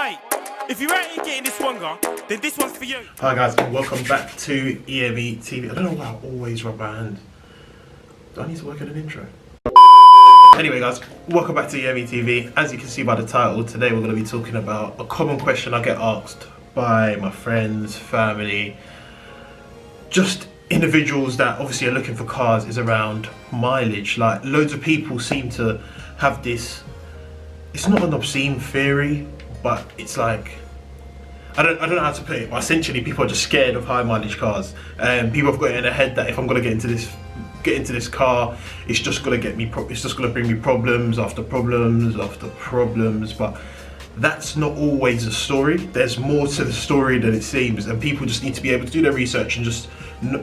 Mate, if you ain't getting this one, then this one's for you. Hi guys, and welcome back to EME TV. I don't know why I always rub my hand. Do I need to work on an intro? Anyway guys, welcome back to EME TV. As you can see by the title, today we're going to be talking about a common question I get asked by my friends, family, just individuals that obviously are looking for cars, is around mileage. Like, loads of people seem to have this, it's not an obscene theory, but it's like, I don't know how to put it, but essentially people are just scared of high mileage cars. People have got it in their head that if I'm gonna get into this car, it's just gonna bring me problems after problems after problems. But that's not always the story. There's more to the story than it seems, and people just need to be able to do their research and just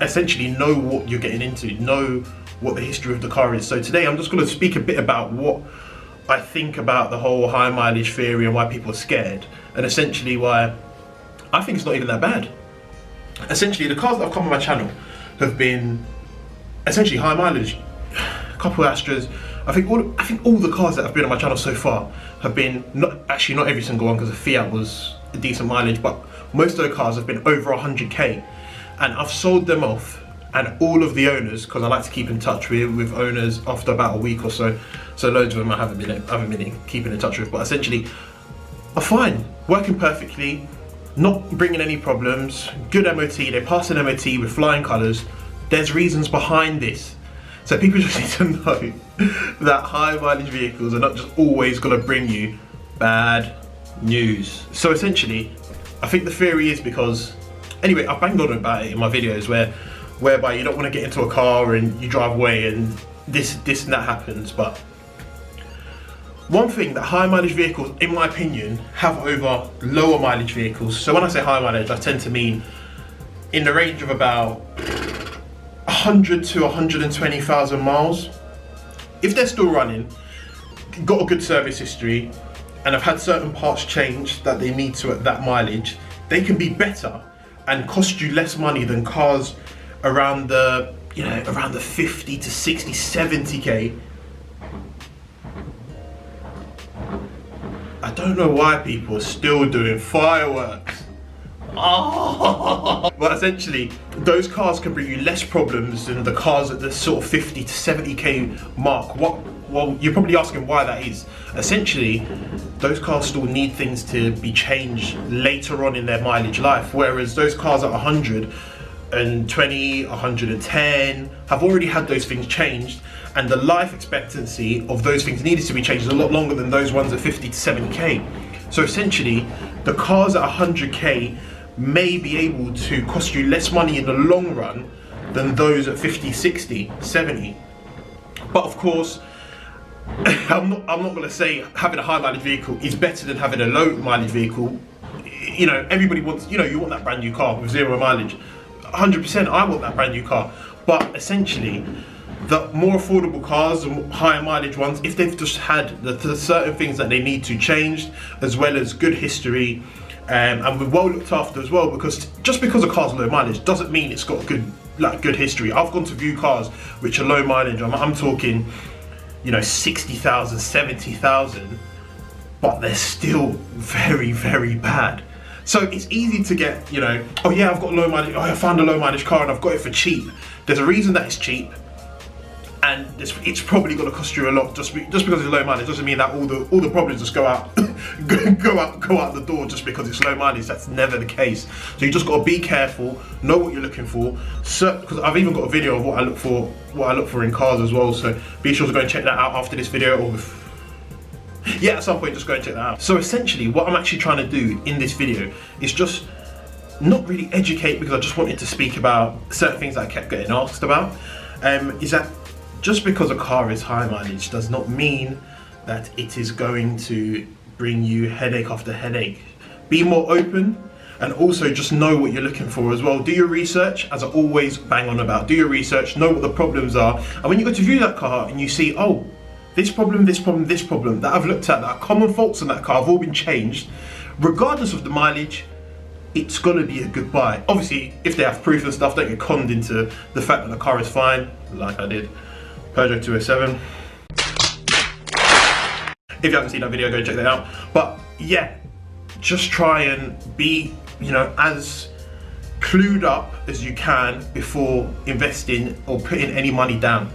essentially know what you're getting into, know what the history of the car is. So today I'm just going to speak a bit about what I think about the whole high mileage theory and why people are scared, and essentially why I think it's not even that bad. Essentially, the cars that have come on my channel have been essentially high mileage. A couple of Astras. I think all the cars that have been on my channel so far have been, not every single one, because the Fiat was a decent mileage, but most of the cars have been over 100k, and I've sold them off. And all of the owners, because I like to keep in touch with owners after about a week or so, so loads of them I haven't been keeping in touch with, but essentially are fine, working perfectly, not bringing any problems, good MOT, they pass an MOT with flying colours. There's reasons behind this. So people just need to know that high mileage vehicles are not just always going to bring you bad news. So essentially, I think the theory is because, anyway, I've banged on about it in my videos whereby you don't want to get into a car and you drive away and this and that happens. But one thing that high mileage vehicles, in my opinion, have over lower mileage vehicles. So when I say high mileage, I tend to mean in the range of about 100 to 120,000 miles. If they're still running, got a good service history, and have had certain parts changed that they need to at that mileage, they can be better and cost you less money than cars around the 50 to 60, 70k. I don't know why people are still doing fireworks. Oh. But essentially, those cars can bring you less problems than the cars at the sort of 50 to 70k mark. Well, you're probably asking why that is. Essentially, those cars still need things to be changed later on in their mileage life, whereas those cars at 120, 110 have already had those things changed, and the life expectancy of those things needed to be changed a lot longer than those ones at 50 to 70k. So essentially, the cars at 100k may be able to cost you less money in the long run than those at 50, 60, 70. But of course, I'm not going to say having a high mileage vehicle is better than having a low mileage vehicle. You know, everybody wants, you want that brand new car with 0 mileage. 100%, I want that brand new car. But essentially, the more affordable cars, the higher mileage ones, if they've just had the certain things that they need to change, as well as good history, and we're well looked after as well, because just because a car's low mileage doesn't mean it's got good history. I've gone to view cars which are low mileage. I'm talking, 60,000, 70,000, but they're still very, very bad. So it's easy to get, oh yeah, I've got low mileage, I found a low mileage car and I've got it for cheap. There's a reason that it's cheap, and it's probably going to cost you a lot. Just because it's low mileage doesn't mean that all the problems just go out the door just because it's low mileage. That's never the case. So you just got to be careful, know what you're looking for. Because I've even got a video of what I look for in cars as well. So be sure to go and check that out after this video, or yeah, at some point just go and check that out. So essentially, what I'm actually trying to do in this video is just not really educate, because I just wanted to speak about certain things that I kept getting asked about. Is that just because a car is high mileage does not mean that it is going to bring you headache after headache. Be more open, and also just know what you're looking for as well. Do your research, as I always bang on about. Do your research, know what the problems are, and when you go to view that car and you see, oh, this problem that I've looked at, that are common faults in that car, have all been changed, regardless of the mileage, it's gonna be a good buy. Obviously, if they have proof and stuff, don't get conned into the fact that the car is fine, like I did. Peugeot 207. If you haven't seen that video, go check that out. But yeah, just try and be, you know, as clued up as you can before investing or putting any money down.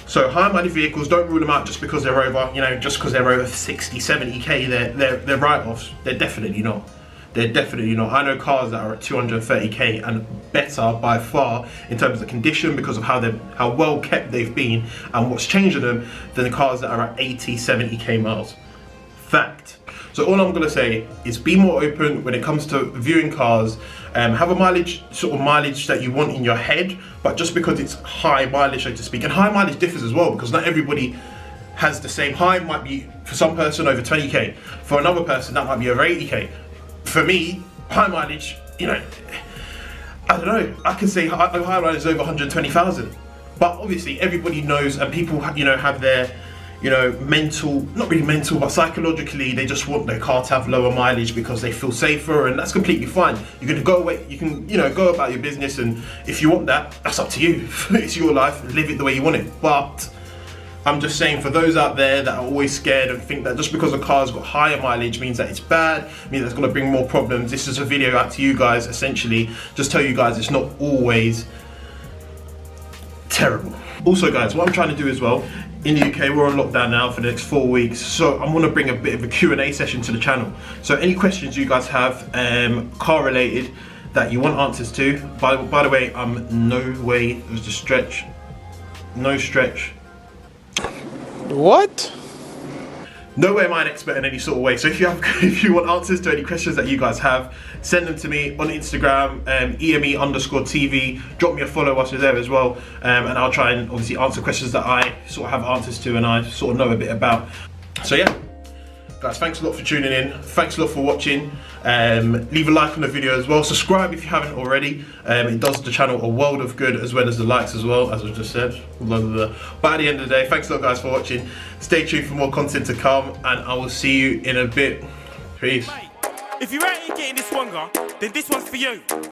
So high mileage vehicles, don't rule them out just because they're over, you know, just because they're over 60, 70k, they're write-offs. They're definitely not. They're definitely not. I know cars that are at 230k and better by far in terms of condition because of how well kept they've been and what's changed in them than the cars that are at 80, 70k miles. Fact. So all I'm gonna say is be more open when it comes to viewing cars. Have a mileage that you want in your head, but just because it's high mileage, so to speak, and high mileage differs as well because not everybody has the same. High might be for some person over 20k, for another person that might be over 80k. For me, high mileage, you know, I don't know. I can say high mileage is over 120,000, but obviously everybody knows, and people, you know, have their, you know, mental, not really mental, but psychologically, they just want their car to have lower mileage because they feel safer, and that's completely fine. You can go away, you can, you know, go about your business, and if you want that, that's up to you. It's your life, live it the way you want it. But I'm just saying, for those out there that are always scared and think that just because a car's got higher mileage means that it's bad, means that it's gonna bring more problems, this is a video out to you guys, essentially, just tell you guys it's not always terrible. Also guys, what I'm trying to do as well, in the UK we're on lockdown now for the next 4 weeks, so I'm gonna bring a bit of a Q&A session to the channel. So any questions you guys have, car related, that you want answers to, by the way, I'm no way, there's a stretch, no stretch. What? No way am I an expert in any sort of way. So if you want answers to any questions that you guys have, send them to me on Instagram, EME_TV. Drop me a follow whilst you're there as well, and I'll try and obviously answer questions that I sort of have answers to and I sort of know a bit about. So yeah, guys, thanks a lot for tuning in. Thanks a lot for watching. Leave a like on the video as well. Subscribe if you haven't already. It does the channel a world of good, as well as the likes as well, as I just said. But at the end of the day, thanks a lot guys for watching. Stay tuned for more content to come, and I will see you in a bit. Peace. If you ain't getting this one, then this one's for you.